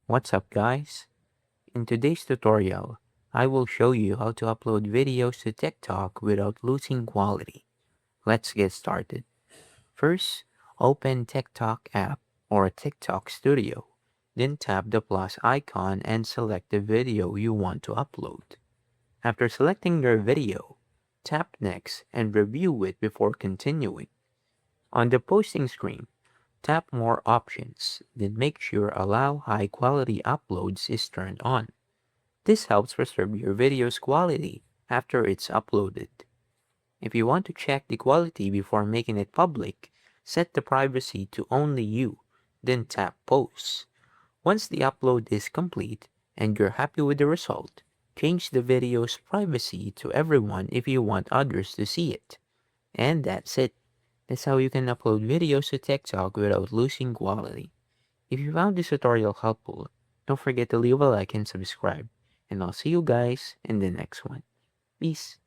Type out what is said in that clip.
What's up guys? In today's tutorial, I will show you how to upload videos to TikTok without losing quality. Let's get started. First, open TikTok app or TikTok Studio. Then tap the plus icon and select the video you want to upload. After selecting your video, tap next and review it before continuing. On the posting screen, tap More Options, then make sure Allow High Quality Uploads is turned on. This helps preserve your video's quality after it's uploaded. If you want to check the quality before making it public, set the privacy to only you, then tap Post. Once the upload is complete and you're happy with the result, change the video's privacy to everyone if you want others to see it. And that's it. That's how you can upload videos to TikTok without losing quality. If you found this tutorial helpful, don't forget to leave a like and subscribe. And I'll see you guys in the next one. Peace.